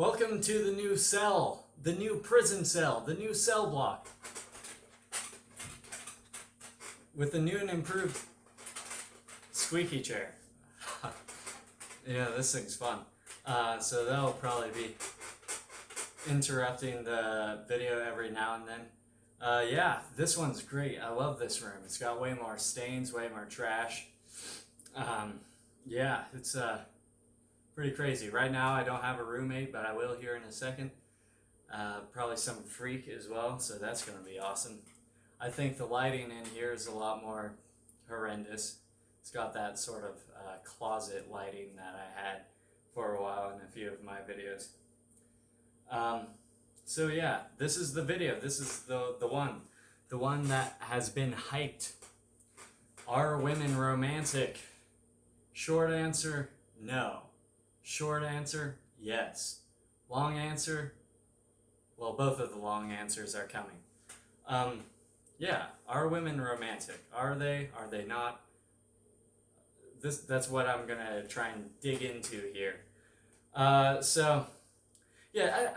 Welcome to the new cell, the new prison cell, the new cell block. With the new and improved squeaky chair. Yeah, this thing's fun. So that'll probably be interrupting the video every now and then. Yeah, this one's great. I love this room. It's got way more stains, way more trash. Yeah, it's pretty crazy. Right now I don't have a roommate, but I will here in a second. Probably some freak as well, so that's going to be awesome. I think the lighting in here is a lot more horrendous. It's got that sort of closet lighting that I had for a while in a few of my videos. So yeah, this is the video. This is the one that has been hyped. Are women romantic? Short answer, no. Short answer, yes. Long answer, well, both of the long answers are coming. Yeah, are women romantic? Are they? Are they not? That's what I'm gonna try and dig into here. So, yeah,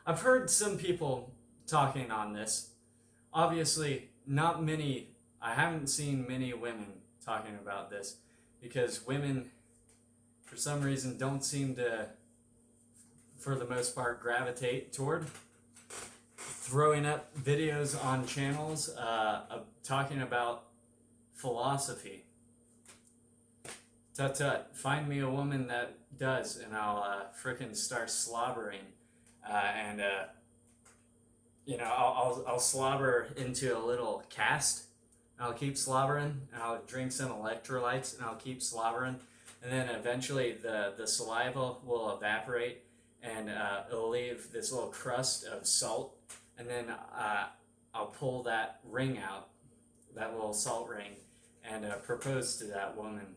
I've heard some people talking on this. Obviously, not many. I haven't seen many women talking about this because women, for some reason, don't seem to, for the most part, gravitate toward throwing up videos on channels talking about philosophy. Tut tut. Find me a woman that does, and I'll frickin' start slobbering, and I'll slobber into a little cast. And I'll keep slobbering, and I'll drink some electrolytes, and I'll keep slobbering, and then eventually the saliva will evaporate, and it'll leave this little crust of salt, and then I'll pull that ring out, that little salt ring, and propose to that woman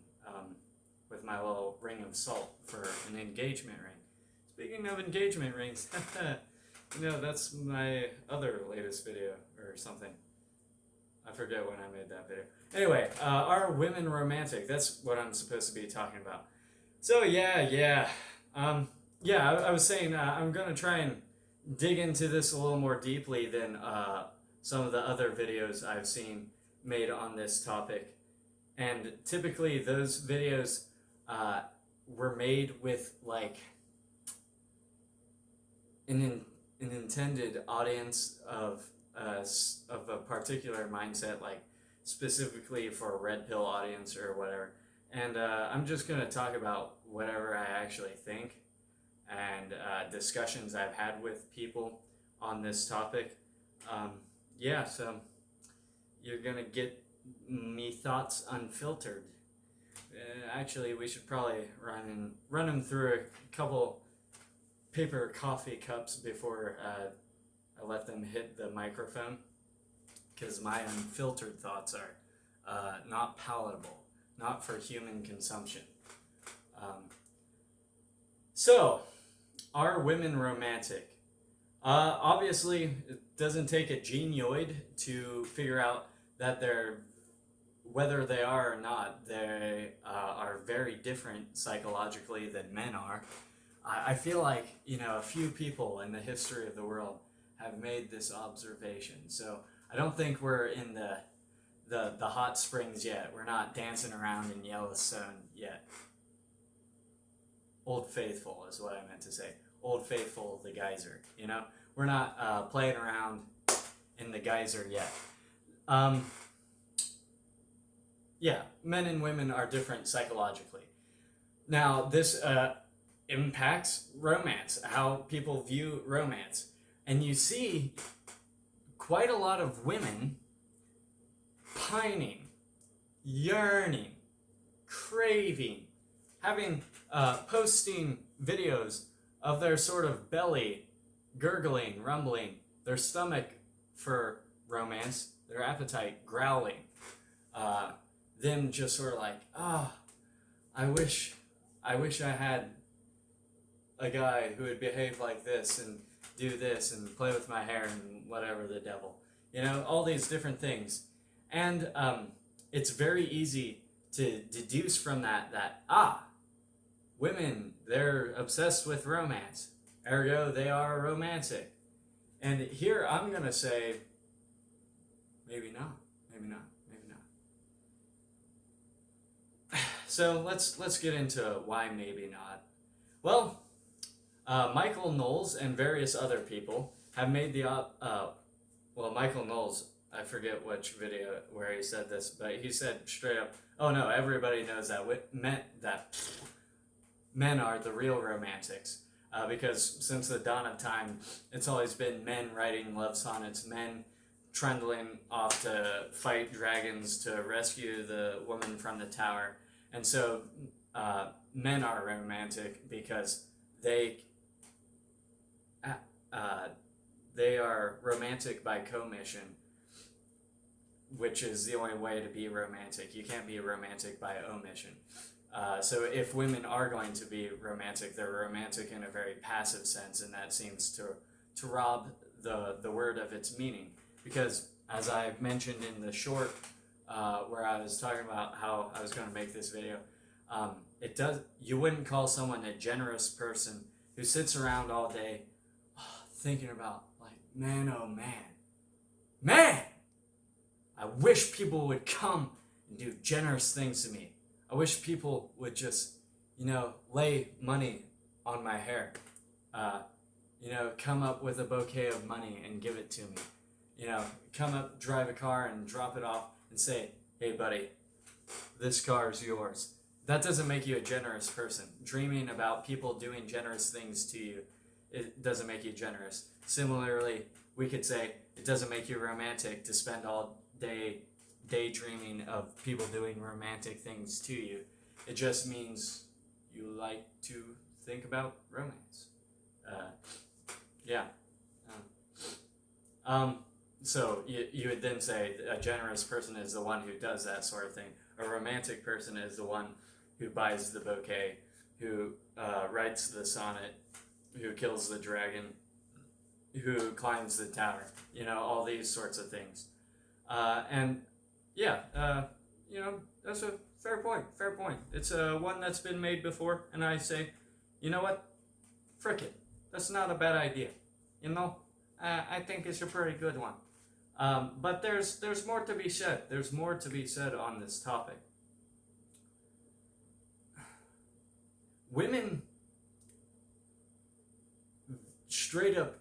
with my little ring of salt for an engagement ring. Speaking of engagement rings, that's my other latest video or something. I forget when I made that video. Anyway, are women romantic? That's what I'm supposed to be talking about. So yeah. I was saying I'm gonna try and dig into this a little more deeply than some of the other videos I've seen made on this topic. And typically those videos were made with like an intended audience of a particular mindset, like specifically for a red pill audience or whatever. And I'm just going to talk about whatever I actually think and discussions I've had with people on this topic. So you're going to get me thoughts unfiltered. Actually, we should probably run them through a couple paper coffee cups before I let them hit the microphone, because my unfiltered thoughts are not palatable, not for human consumption. So, are women romantic? Obviously, it doesn't take a genioid to figure out that whether they are or not, they are very different psychologically than men are. I feel like, a few people in the history of the world have made this observation. So I don't think we're in the hot springs yet. We're not dancing around in Yellowstone yet. Old Faithful is what I meant to say. Old Faithful, the geyser. We're not playing around in the geyser yet. Men and women are different psychologically. Now, this impacts romance, how people view romance. And you see quite a lot of women pining, yearning, craving, posting videos of their sort of belly gurgling, rumbling, their stomach for romance, their appetite growling. Them just sort of like, I wish I had a guy who would behave like this and do this and play with my hair and whatever the devil. All these different things. And it's very easy to deduce from that women, they're obsessed with romance. ergo they are romantic. And here I'm gonna say, maybe not, maybe not, maybe not. So let's get into why maybe not. Well, Michael Knowles and various other people have made the well, Michael Knowles, I forget which video where he said this, but he said straight up, "Oh no, everybody knows that men are the real romantics." Because since the dawn of time, it's always been men writing love sonnets, men trundling off to fight dragons to rescue the woman from the tower. And so men are romantic because they they are romantic by commission, which is the only way to be romantic. You can't be romantic by omission. So if women are going to be romantic, they're romantic in a very passive sense, and that seems to rob the word of its meaning. Because as I mentioned in the short where I was talking about how I was going to make this video, you wouldn't call someone a generous person who sits around all day thinking about, like, man, oh man, I wish people would come and do generous things to me. I wish people would just, lay money on my hair. Come up with a bouquet of money and give it to me. Come up, drive a car and drop it off and say, hey buddy, this car is yours. That doesn't make you a generous person. Dreaming about people doing generous things to you, it doesn't make you generous. Similarly, we could say it doesn't make you romantic to spend all day daydreaming of people doing romantic things to you. It just means you like to think about romance. So you would then say a generous person is the one who does that sort of thing. A romantic person is the one who buys the bouquet, who writes the sonnet, who kills the dragon, who climbs the tower. All these sorts of things. That's a fair point. It's one that's been made before, and I say, you know what? Frick it. That's not a bad idea. I think it's a pretty good one. But there's more to be said. There's more to be said on this topic. Women straight up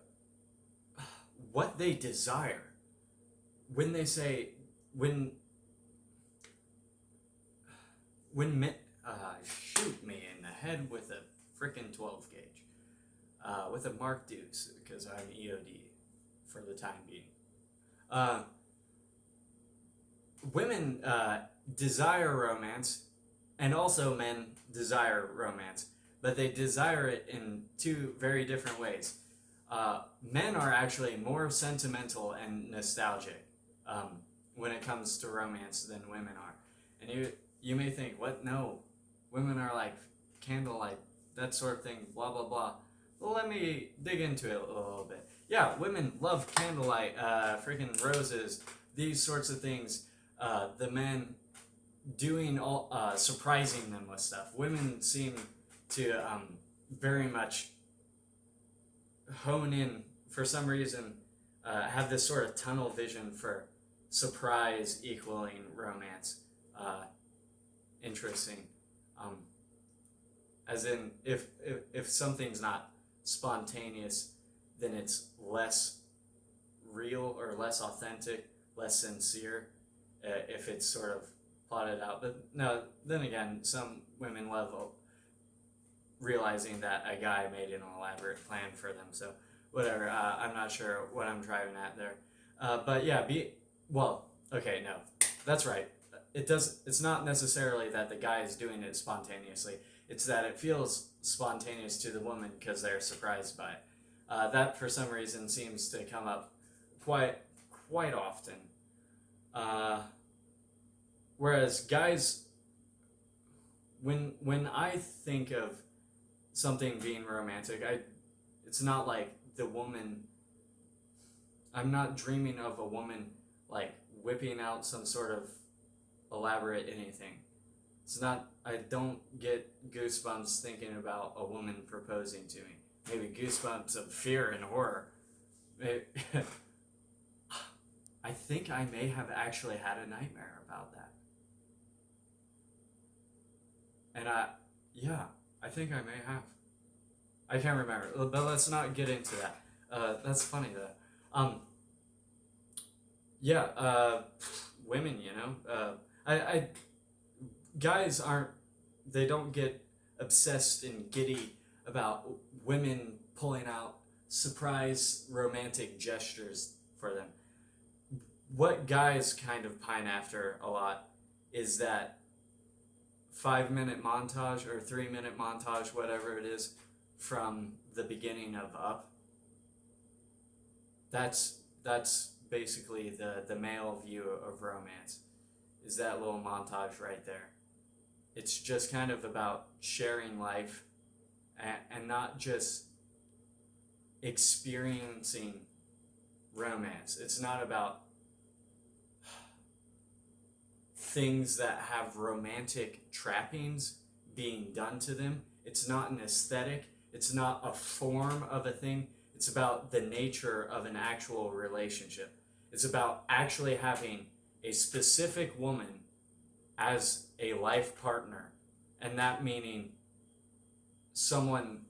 what they desire when they say when men shoot me in the head with a frickin' 12 gauge with a Mark Deuce, because I'm EOD for the time being. Women desire romance, and also men desire romance, but they desire it in two very different ways. Men are actually more sentimental and nostalgic when it comes to romance than women are. And you may think, what? No, women are like candlelight, that sort of thing, blah, blah, blah. Well, let me dig into it a little bit. Yeah, women love candlelight, freaking roses, these sorts of things. The men doing all, surprising them with stuff. Women seem to very much hone in, for some reason, have this sort of tunnel vision for surprise equaling romance. Interesting. As in, if something's not spontaneous, then it's less real or less authentic, less sincere, if it's sort of plotted out. But no, then again, some women love realizing that a guy made an elaborate plan for them. So whatever, I'm not sure what I'm driving at there. But yeah, okay, no, that's right. It's not necessarily that the guy is doing it spontaneously. It's that it feels spontaneous to the woman because they're surprised by it. That, for some reason, seems to come up quite often. Whereas guys, when I think of something being romantic, it's not like the woman. I'm not dreaming of a woman like whipping out some sort of elaborate anything. It's not. I don't get goosebumps thinking about a woman proposing to me. maybe goosebumps of fear and horror. Maybe, I think I may have actually had a nightmare about that. And yeah, I think I may have. I can't remember, but let's not get into that. That's funny though. Yeah, women, I guys aren't, they don't get obsessed and giddy about women pulling out surprise romantic gestures for them. What guys kind of pine after a lot is that 5 minute montage or 3 minute montage, whatever it is, from the beginning of Up. That's basically the male view of romance, is that little montage right there. It's just kind of about sharing life and not just experiencing romance. It's not about things that have romantic trappings being done to them. It's not an aesthetic. It's not a form of a thing. It's about the nature of an actual relationship. It's about actually having a specific woman as a life partner, and that meaning someone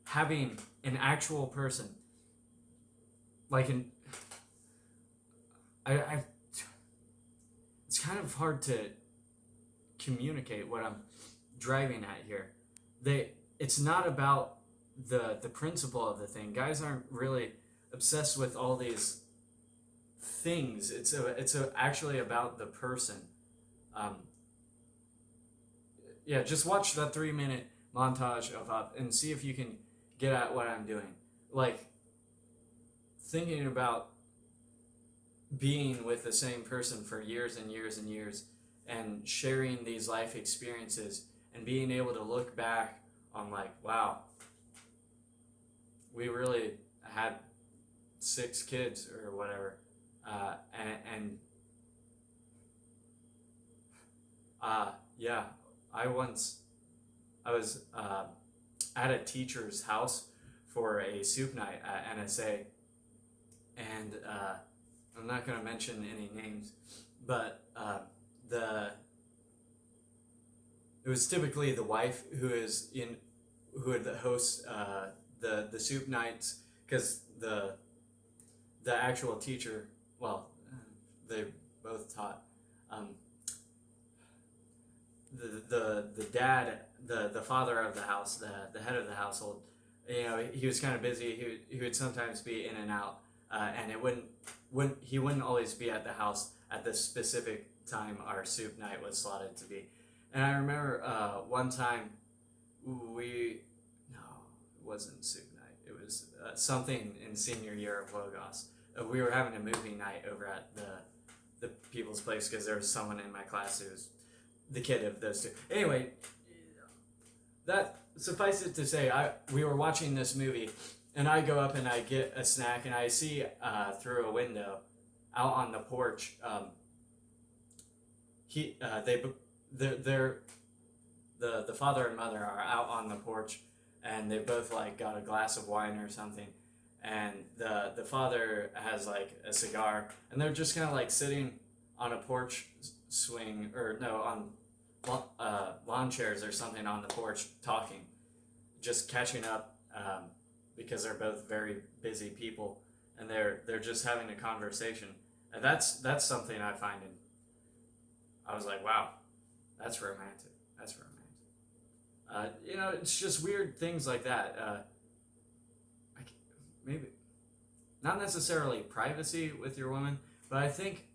having an actual person, like an I it's kind of hard to communicate what I'm driving at here. It's not about the principle of the thing. Guys aren't really obsessed with all these things. It's actually about the person. Um, yeah, just watch that 3 minute montage of Up and see if you can get at what I'm doing. Like, thinking about being with the same person for years and years and years and sharing these life experiences and being able to look back on, like, wow, we really had 6 kids or whatever, and yeah, I was at a teacher's house for a soup night at NSA, and I'm not going to mention any names, but it was typically the wife who would host the soup nights, because the actual teacher, well, they both taught. The dad, the father of the house, the head of the household, he was kind of busy. He would sometimes be in and out, and he wouldn't always be at the house at the specific time our soup night was slotted to be. And I remember one time no, it wasn't soup night. It was something in senior year of Logos. We were having a movie night over at the people's place because there was someone in my class who was the kid of those two. Anyway, that suffice it to say, we were watching this movie, and I go up and I get a snack, and I see through a window out on the porch. The father and mother are out on the porch, and they both like got a glass of wine or something, and the father has like a cigar, and they're just kind of like sitting on a porch swing, or no, on lawn chairs or something on the porch, talking, just catching up, because they're both very busy people, and they're just having a conversation, and that's something I find I was like, wow, that's romantic. That's romantic. It's just weird things like that. Maybe not necessarily privacy with your woman, but I think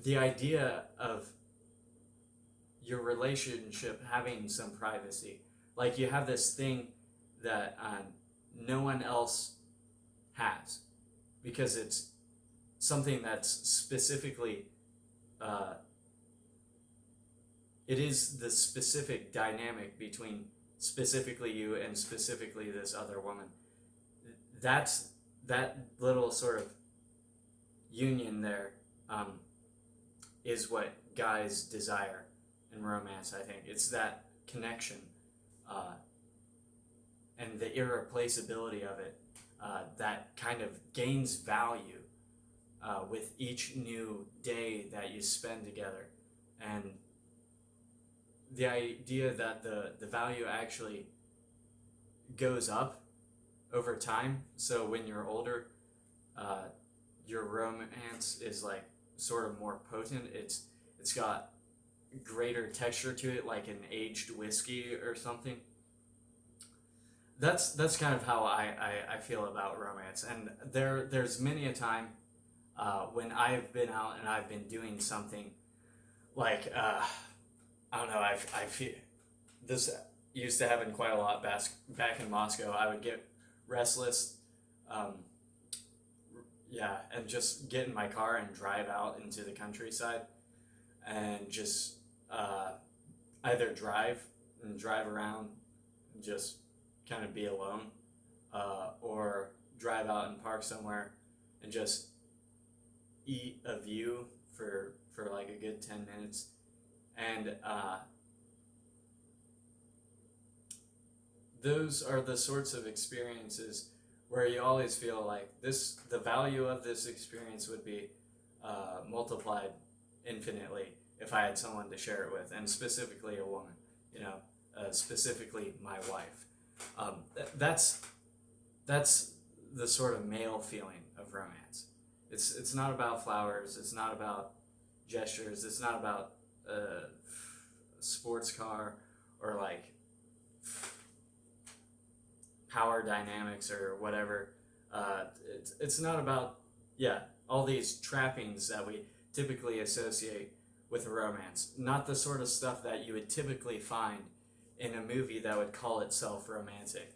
the idea of your relationship having some privacy, like you have this thing that no one else has, because it's something that's specifically it is the specific dynamic between specifically you and specifically this other woman. That little sort of union there is what guys desire in romance. I think it's that connection, and the irreplaceability of it, that kind of gains value with each new day that you spend together. And the idea that the value actually goes up over time. So when you're older, your romance is like sort of more potent. It's got greater texture to it, like an aged whiskey or something. That's kind of how I feel about romance. And there's many a time when I've been out and I've been doing something like I don't know, I feel this used to happen quite a lot back in Moscow. I would get restless, um, yeah, and just get in my car and drive out into the countryside and just either drive around and just kind of be alone, or drive out and park somewhere and just eat a view for like a good 10 minutes. And those are the sorts of experiences where you always feel like the value of this experience would be multiplied infinitely if I had someone to share it with, and specifically a woman, specifically my wife. That's the sort of male feeling of romance. It's not about flowers. It's not about gestures. It's not about a sports car or like power dynamics or whatever. It's not about all these trappings that we typically associate with romance. Not the sort of stuff that you would typically find in a movie that would call itself romantic.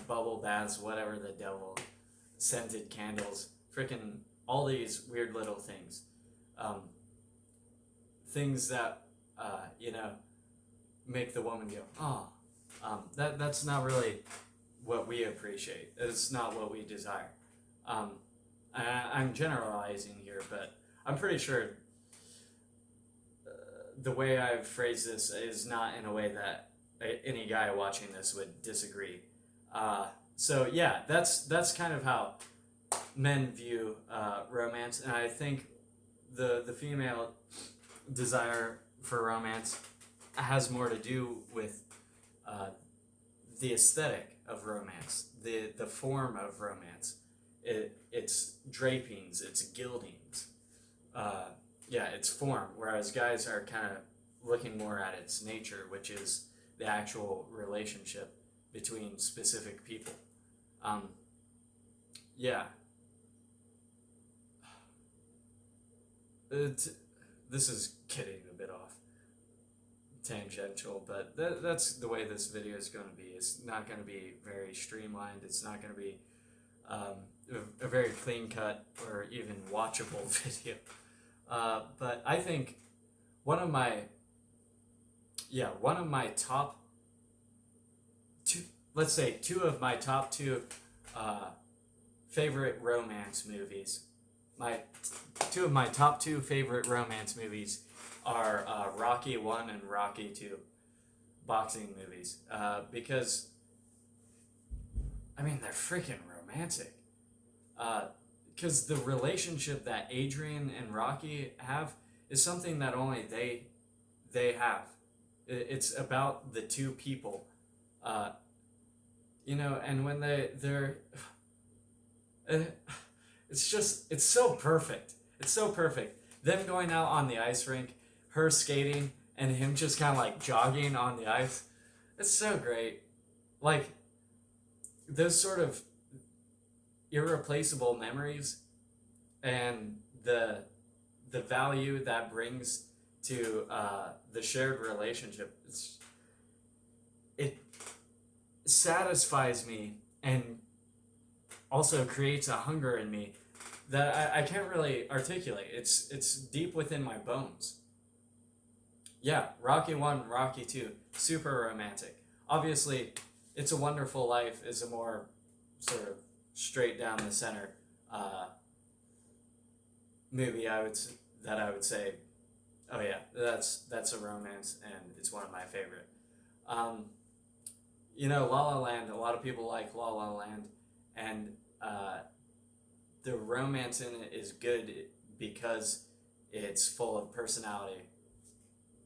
Bubble baths, whatever the devil, scented candles, freaking all these weird little things. Things that, make the woman go, oh, that's not really what we appreciate. It's not what we desire. I'm generalizing here, but I'm pretty sure the way I've phrased this is not in a way that any guy watching this would disagree. So yeah, that's kind of how men view romance, and I think the female desire for romance has more to do with the aesthetic of romance, the form of romance, its drapings, its gildings, its form. Whereas guys are kind of looking more at its nature, which is the actual relationship between specific people. Yeah. This is getting a bit off tangential, but that's the way this video is going to be. It's not going to be very streamlined. It's not going to be a very clean cut or even watchable video. But I think one of my top two, let's say two favorite romance movies. Two of my top two favorite romance movies are Rocky 1 and Rocky 2, boxing movies, because they're freaking romantic. Because the relationship that Adrian and Rocky have is something that only they have. It's about the two people, and when they're it's so perfect. It's so perfect. Them going out on the ice rink, her skating, and him just kind of like jogging on the ice. It's so great. Like, those sort of irreplaceable memories and the value that brings to the shared relationship, it satisfies me and also creates a hunger in me that I can't really articulate. It's deep within my bones. Yeah, Rocky 1, Rocky 2, super romantic. Obviously, It's a Wonderful Life is a more sort of straight down the center movie. I would say, oh yeah, that's a romance, and it's one of my favorite. La La Land. A lot of people like La La Land, and uh, the romance in it is good because it's full of personality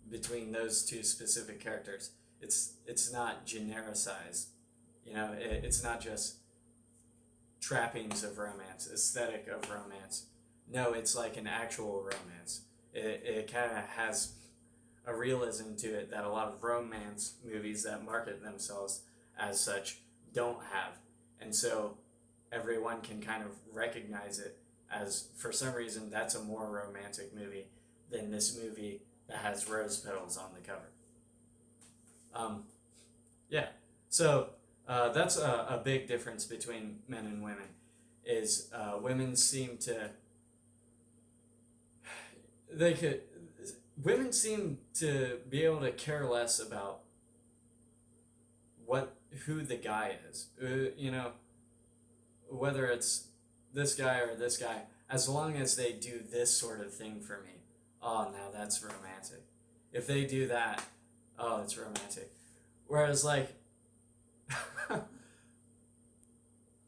between those two specific characters. It's not genericized. It's not just trappings of romance, aesthetic of romance. No, it's like an actual romance. It kind of has a realism to it that a lot of romance movies that market themselves as such don't have. And so everyone can kind of recognize it as, for some reason, that's a more romantic movie than this movie that has rose petals on the cover. Um, yeah. So that's a big difference between men and women. Is women seem to they could women seem to be able to care less about who the guy is. Whether it's this guy or this guy, as long as they do this sort of thing for me. Oh, now that's romantic. If they do that, oh, it's romantic. Whereas, like,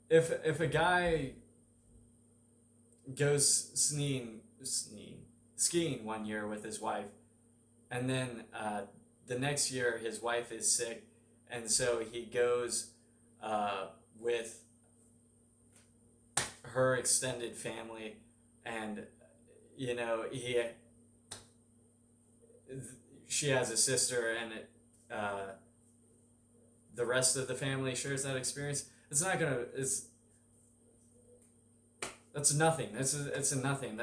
if a guy goes skiing one year with his wife, and then the next year his wife is sick, and so he goes with her extended family, and she has a sister, and the rest of the family shares that experience. It's not gonna. That's nothing. It's a nothing.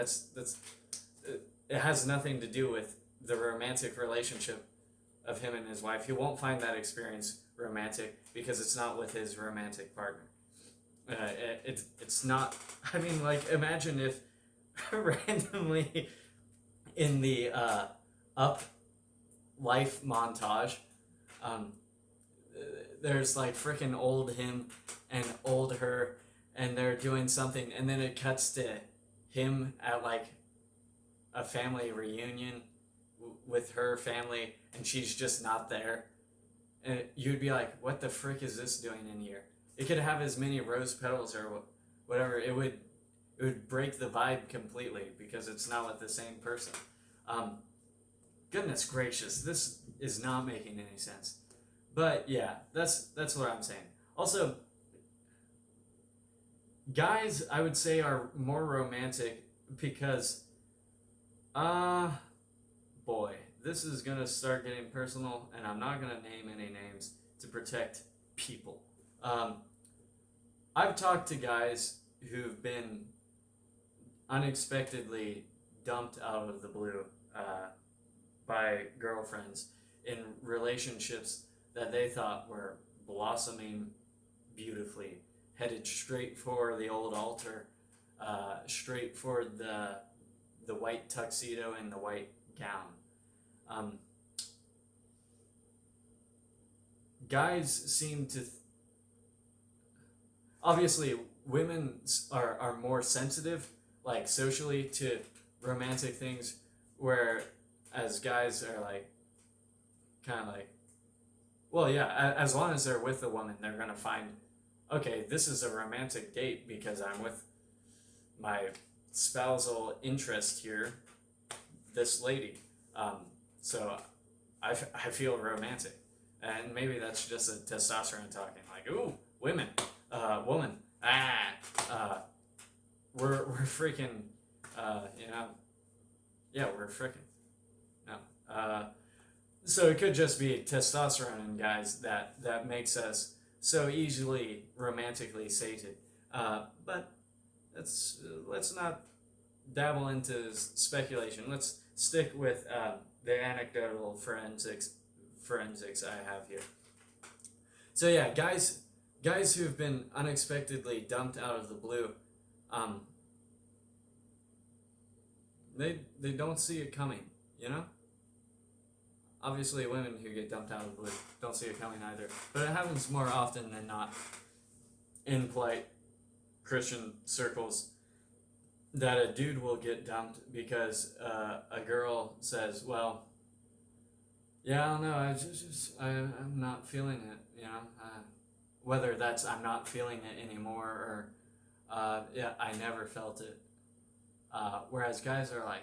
It has nothing to do with the romantic relationship of him and his wife. He won't find that experience romantic because it's not with his romantic partner. It's not. I mean, like, imagine if randomly in the up life montage, there's like freaking old him and old her, and they're doing something, and then it cuts to him at like a family reunion with her family, and she's just not there, and you'd be like, what the frick is this doing in here? It could have as many rose petals or whatever. It would break the vibe completely because it's not with the same person. Goodness gracious, this is not making any sense. But yeah, that's what I'm saying. Also, guys, I would say, are more romantic because, boy, this is gonna start getting personal, and I'm not gonna name any names to protect people. I've talked to guys who've been unexpectedly dumped out of the blue by girlfriends in relationships that they thought were blossoming beautifully, headed straight for the old altar, straight for the white tuxedo and the white gown. Guys seem to obviously women are more sensitive, like socially, to romantic things, where as guys are like kind of like, well, yeah, as long as they're with the woman, they're gonna find, okay, this is a romantic date because I'm with my spousal interest here, this lady. So I feel romantic, and maybe that's just a testosterone talking, like, ooh, women, woman, we're freaking, yeah, we're freaking, no. So it could just be testosterone in guys that makes us so easily romantically sated. But let's not dabble into speculation. Let's stick with the anecdotal forensics I have here. So yeah, guys who've been unexpectedly dumped out of the blue, they don't see it coming, you know? Obviously, women who get dumped out of the blue don't see it coming either. But it happens more often than not in polite Christian circles that a dude will get dumped because a girl says, well, yeah, I don't know, I'm not feeling it, whether that's I'm not feeling it anymore or yeah, I never felt it. Whereas guys are like,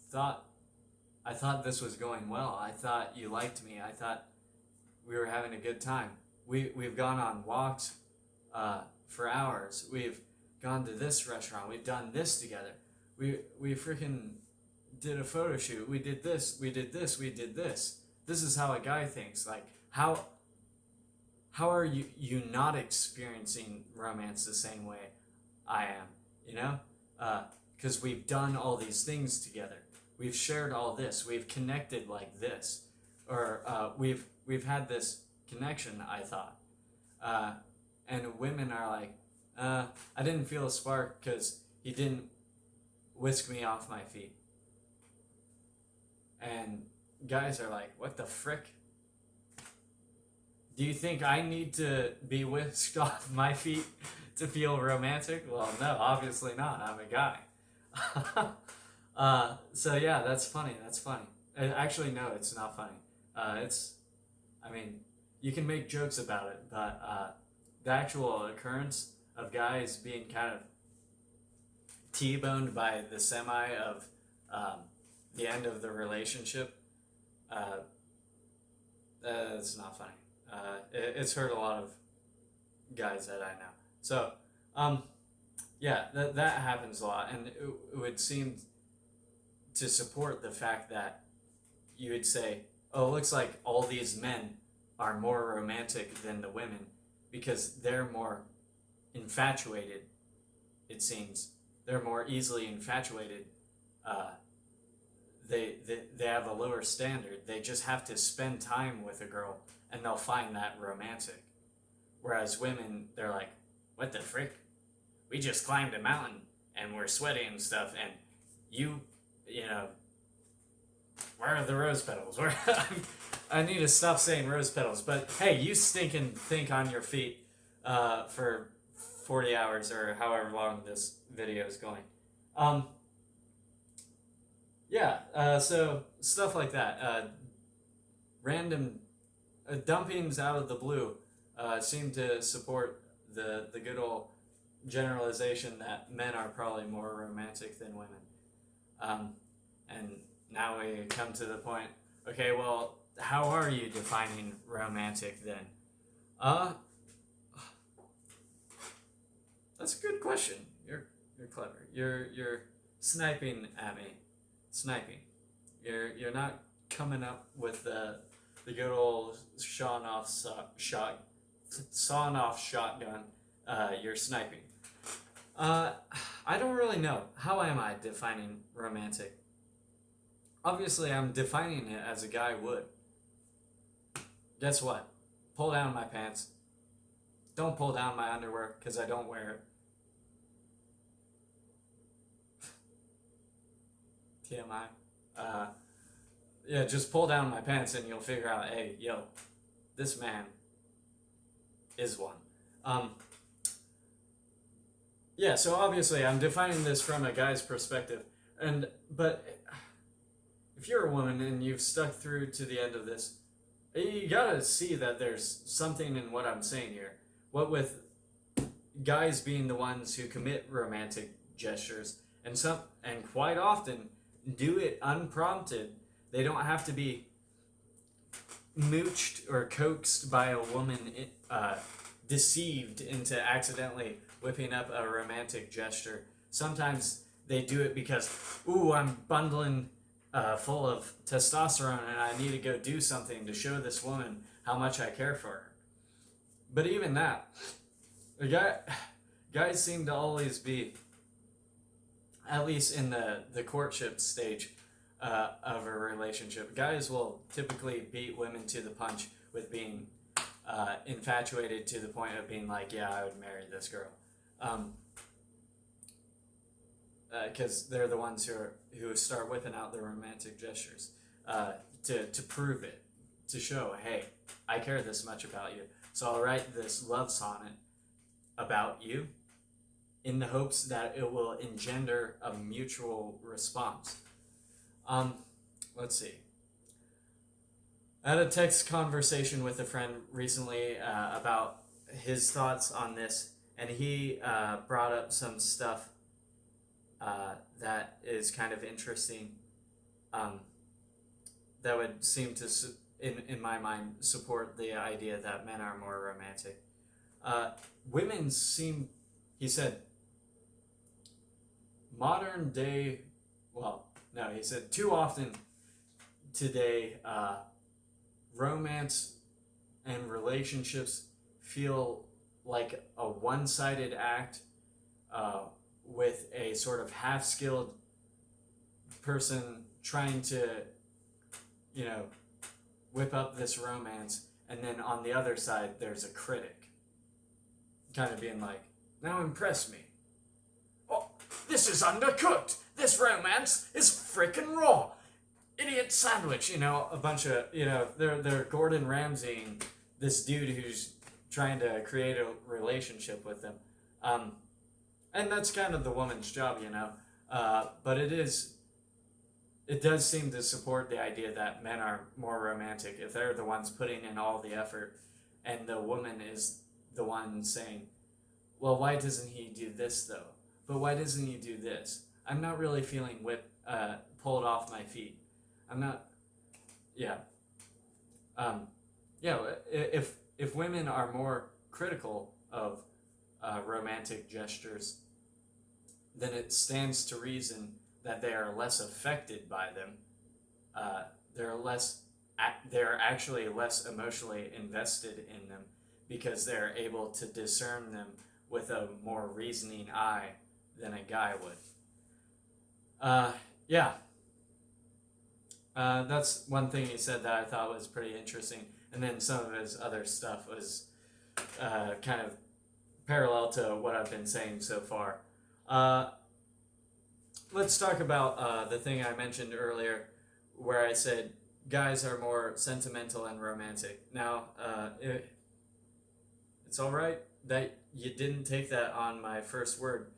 thought I thought this was going well. I thought you liked me. I thought we were having a good time. We've gone on walks for hours. We've gone to this restaurant. We've done this together. We freaking did a photo shoot. We did this. We did this. We did this. This is how a guy thinks. Like how are you not experiencing romance the same way I am? You know, because we've done all these things together. We've shared all this. We've connected like this, or we've had this connection. I thought, and women are like, I didn't feel a spark because he didn't whisk me off my feet. And guys are like, what the frick? Do you think I need to be whisked off my feet to feel romantic? Well, no, obviously not. I'm a guy. So yeah, that's funny. That's funny. Actually, no, it's not funny. I mean, you can make jokes about it, but the actual occurrence of guys being kind of T-boned by the semi of the end of the relationship, it's not funny. It's hurt a lot of guys that I know. So, yeah, that happens a lot, and it would seem to support the fact that you would say, oh, it looks like all these men are more romantic than the women because they're more infatuated, it seems. They're more easily infatuated. They have a lower standard. They just have to spend time with a girl and they'll find that romantic. Whereas women, they're like, what the frick? We just climbed a mountain and we're sweaty and stuff, and you know, where are the rose petals? Where I need to stop saying rose petals, but hey, you stinking think on your feet for 40 hours or however long this video is going. Yeah, so stuff like that. Random dumpings out of the blue seem to support the good old generalization that men are probably more romantic than women. And now we come to the point, okay, well, how are you defining romantic then? That's a good question. You're clever. You're sniping at me. Sniping. You're not coming up with the good old sawn off shotgun. You're sniping. I don't really know. How am I defining romantic? Obviously, I'm defining it as a guy would. Guess what? Pull down my pants. Don't pull down my underwear because I don't wear it. TMI. Yeah, just pull down my pants and you'll figure out, hey, yo, this man is one. Yeah, so obviously I'm defining this from a guy's perspective, but if you're a woman and you've stuck through to the end of this, you gotta see that there's something in what I'm saying here. What with guys being the ones who commit romantic gestures, and quite often do it unprompted. They don't have to be mooched or coaxed by a woman, deceived into accidentally whipping up a romantic gesture. Sometimes they do it because, ooh, I'm bundling full of testosterone and I need to go do something to show this woman how much I care for her. But even that, guys seem to always be, at least in the courtship stage of a relationship, guys will typically beat women to the punch with being infatuated to the point of being like, yeah, I would marry this girl. Because they're the ones who start whipping out the romantic gestures to prove it, to show, hey, I care this much about you, so I'll write this love sonnet about you in the hopes that it will engender a mutual response. Let's see. I had a text conversation with a friend recently about his thoughts on this, and he brought up some stuff that is kind of interesting. Um, that would seem to, in my mind, support the idea that men are more romantic. Women seem, he said, modern day, well, no, he said too often today, romance and relationships feel like a one-sided act with a sort of half-skilled person trying to, whip up this romance, and then on the other side there's a critic kind of being like, now impress me. Oh, this is undercooked. This romance is freaking raw. Idiot sandwich, a bunch of, they're Gordon Ramsaying this dude who's trying to create a relationship with them. And that's kind of the woman's job, but it does seem to support the idea that men are more romantic if they're the ones putting in all the effort, and the woman is the one saying, well, why doesn't he do this though? But why doesn't he do this? I'm not really feeling pulled off my feet. I'm not, yeah. If women are more critical of romantic gestures, then it stands to reason that they are less affected by them. They're actually less emotionally invested in them because they're able to discern them with a more reasoning eye than a guy would. That's one thing he said that I thought was pretty interesting. And then some of his other stuff was kind of parallel to what I've been saying so far. Let's talk about the thing I mentioned earlier where I said guys are more sentimental and romantic. Now, it's all right that you didn't take that on my first word.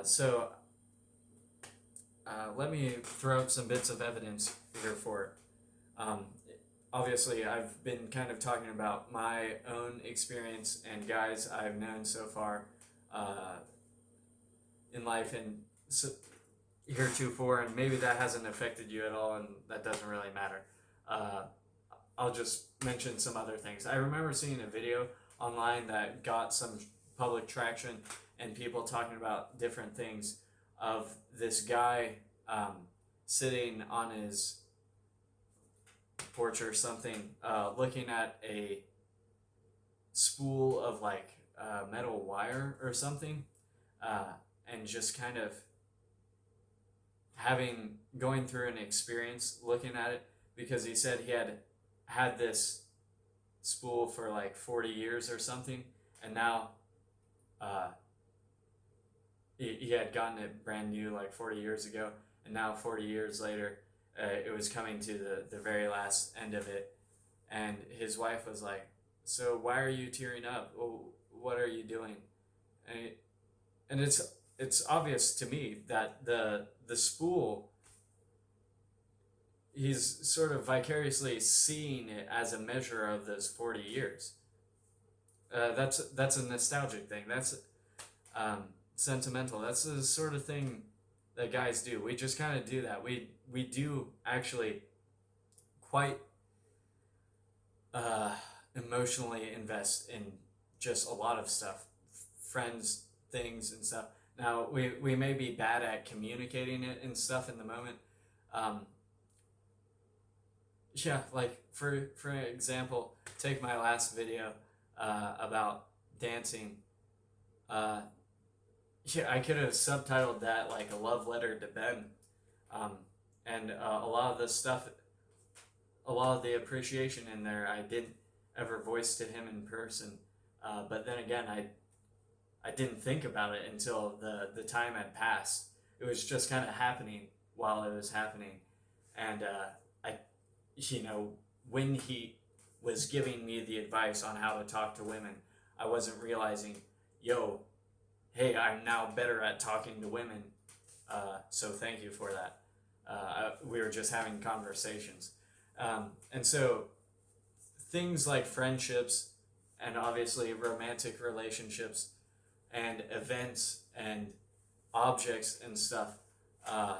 So let me throw out some bits of evidence here for it. Obviously, I've been kind of talking about my own experience and guys I've known so far in life and heretofore, and maybe that hasn't affected you at all, and that doesn't really matter. I'll just mention some other things. I remember seeing a video online that got some public traction and people talking about different things of this guy sitting on his porch or something, looking at a spool of metal wire or something, and just kind of going through an experience looking at it, because he said he had this spool for 40 years or something, and now he had gotten it brand new 40 years ago, and now 40 years later it was coming to the very last end of it, and his wife was like, so why are you tearing up? Well, what are you doing? And it's obvious to me that the spool, he's sort of vicariously seeing it as a measure of those 40 years. That's a nostalgic thing. That's sentimental. That's the sort of thing that guys do. We just kind of do that. We do actually quite emotionally invest in just a lot of stuff, friends, things, and stuff. Now, we may be bad at communicating it and stuff in the moment. For example, take my last video about dancing. I could have subtitled that like a love letter to Ben. And a lot of the stuff, a lot of the appreciation in there, I didn't ever voice to him in person. But then again, I didn't think about it until the time had passed. It was just kind of happening while it was happening. And when he was giving me the advice on how to talk to women, I wasn't realizing, hey, I'm now better at talking to women. So thank you for that. We were just having conversations. And so things like friendships and obviously romantic relationships and events and objects and stuff, uh,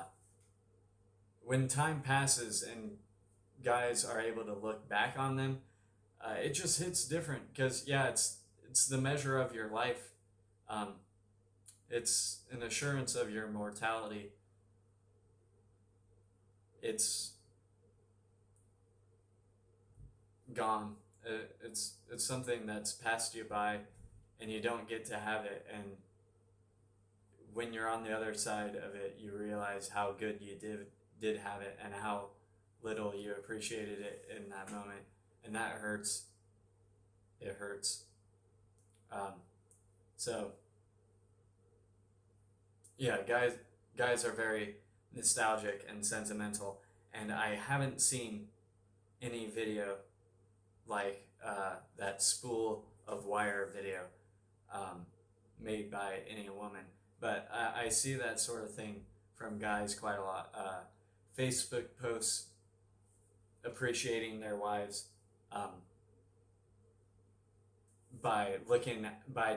when time passes and guys are able to look back on them, it just hits different because yeah, it's the measure of your life. Um, it's an assurance of your mortality. It's gone. It's something that's passed you by, and you don't get to have it. And when you're on the other side of it, you realize how good you did have it, and how little you appreciated it in that moment, and that hurts. It hurts. Um, so yeah, guys are very nostalgic and sentimental, and I haven't seen any video like that spool of Wire video um, made by any woman. But I see that sort of thing from guys quite a lot. Facebook posts appreciating their wives um, by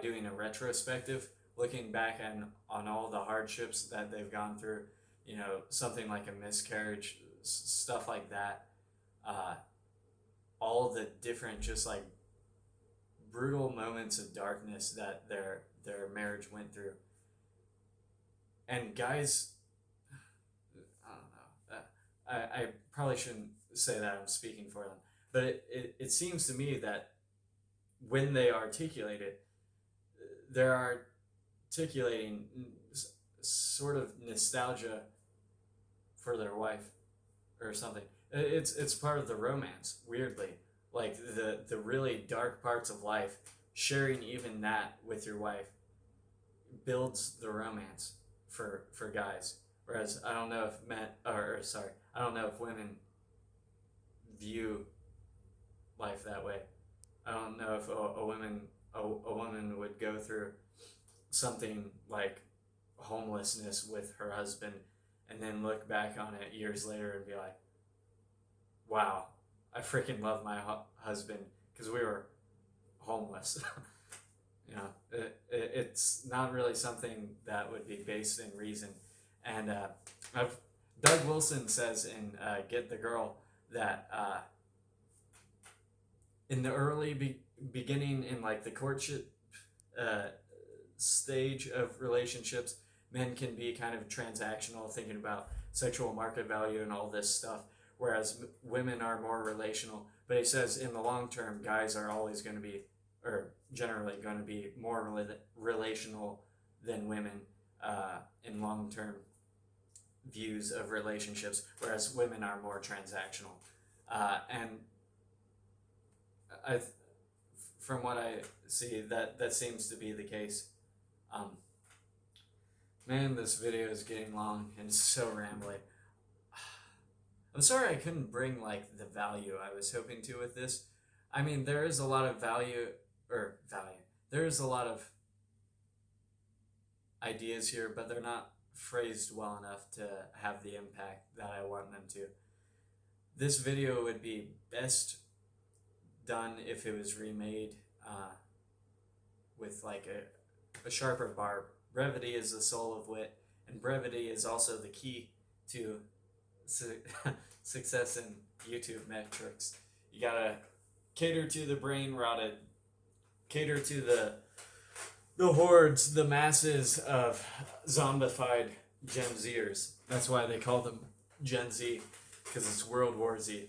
doing a retrospective, looking back on all the hardships that they've gone through. You know, something like a miscarriage, stuff like that. Uh, all the different just like brutal moments of darkness that their marriage went through. And guys, I don't know. I probably shouldn't say that I'm speaking for them, but it seems to me that when they articulate it, they're articulating sort of nostalgia for their wife or something. It's part of the romance, weirdly. Like the really dark parts of life, sharing even that with your wife builds the romance for guys. Whereas I don't know if I don't know if women view life that way. I don't know if a woman would go through something like homelessness with her husband and then look back on it years later and be like, wow, I freaking love my husband because we were homeless. You know, it's not really something that would be based in reason. And Doug Wilson says in Get the Girl that in the early beginning, in like the courtship uh, stage of relationships, men can be kind of transactional, thinking about sexual market value and all this stuff, whereas women are more relational. But he says in the long term, guys are always going to be, or generally going to be, more relational than women in long term views of relationships, whereas women are more transactional. And I, from what I see, that seems to be the case. Um, Man, this video is getting long and so rambly. I'm sorry I couldn't bring like the value I was hoping to with this. I mean, there is a lot of value. There is a lot of ideas here, but they're not phrased well enough to have the impact that I want them to. This video would be best done if it was remade with like a sharper barb. Brevity is the soul of wit, and brevity is also the key to success in YouTube metrics. You gotta cater to the brain rotted, cater to the hordes, the masses of zombified Gen Zers. That's why they call them Gen Z, because it's World War Z,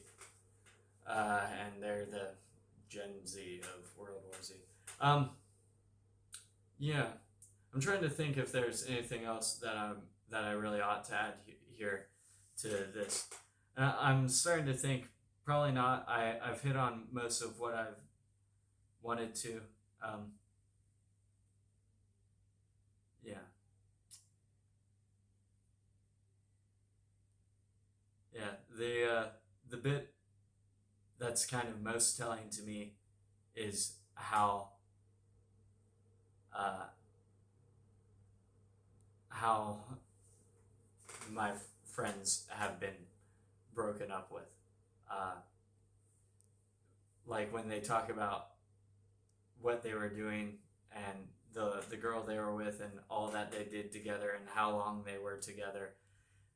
and they're the Gen Z of World War Z. Yeah. I'm trying to think if there's anything else that I really ought to add here to this. I'm starting to think probably not. I've hit on most of what I've wanted to. Yeah. Yeah. The bit that's kind of most telling to me is uh, how my friends have been broken up with. Like when they talk about what they were doing and the girl they were with and all that they did together and how long they were together,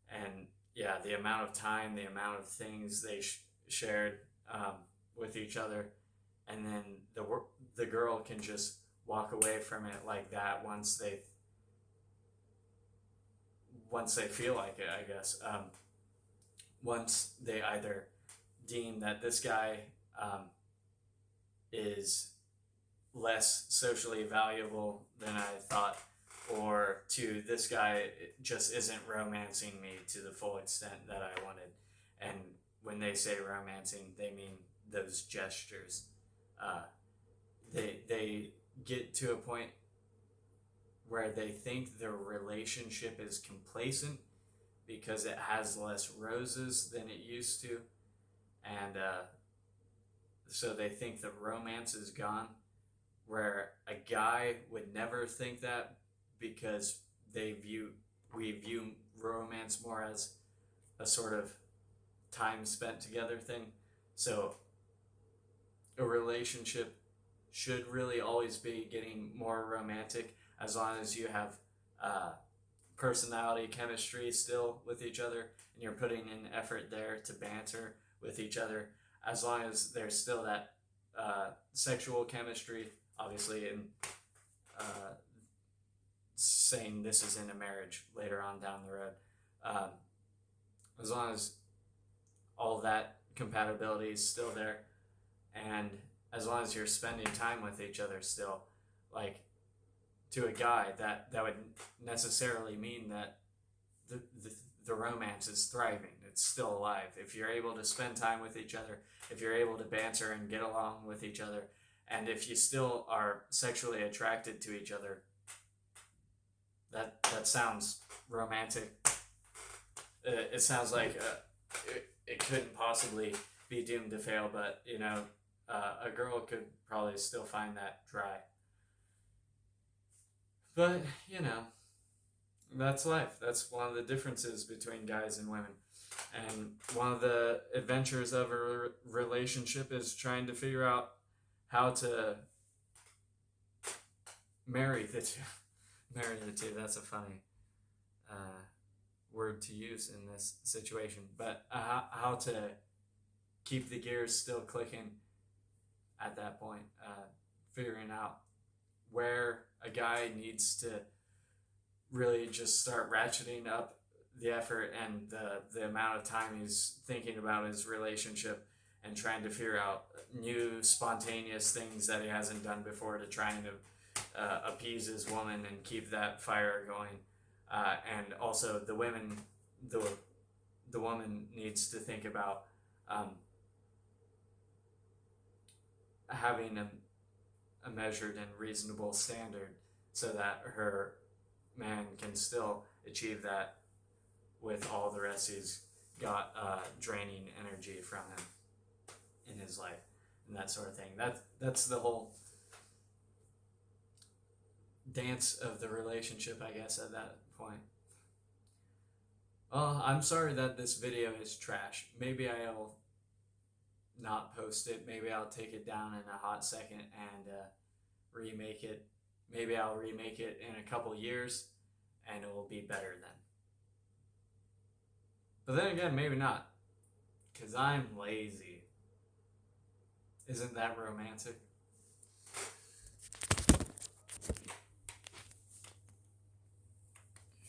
and yeah, the amount of time, the amount of things they shared with each other, and then the girl can just walk away from it like that once they feel like it, I guess. Once they either deem that this guy is less socially valuable than I thought, or to this guy just isn't romancing me to the full extent that I wanted. And when they say romancing, they mean those gestures. Uh, they get to a point where they think their relationship is complacent because it has less roses than it used to, and so they think the romance is gone. Where a guy would never think that, because we view romance more as a sort of time spent together thing. So a relationship should really always be getting more romantic, as long as you have personality chemistry still with each other and you're putting in effort there to banter with each other, as long as there's still that sexual chemistry, obviously, in saying this is in a marriage later on down the road. As long as all that compatibility is still there, and as long as you're spending time with each other still, like, to a guy, that would necessarily mean that the romance is thriving. It's still alive. If you're able to spend time with each other, if you're able to banter and get along with each other, and if you still are sexually attracted to each other, that sounds romantic. It sounds like it couldn't possibly be doomed to fail, but a girl could probably still find that dry. But that's life. That's one of the differences between guys and women. And one of the adventures of a relationship is trying to figure out how to marry the two. Marry the two. That's a funny word to use in this situation. But how to keep the gears still clicking at that point. Figuring out where a guy needs to really just start ratcheting up the effort and the amount of time he's thinking about his relationship, and trying to figure out new spontaneous things that he hasn't done before to try and appease his woman and keep that fire going. And also the women, the woman needs to think about having a measured and reasonable standard, so that her man can still achieve that with all the rest he's got draining energy from him in his life, and that sort of thing. That's the whole dance of the relationship, I guess, at that point. Well, I'm sorry that this video is trash. Maybe I'll not post it. Maybe I'll take it down in a hot second and remake it. Maybe I'll remake it in a couple years and it will be better then. But then again, maybe not, because I'm lazy. Isn't that romantic?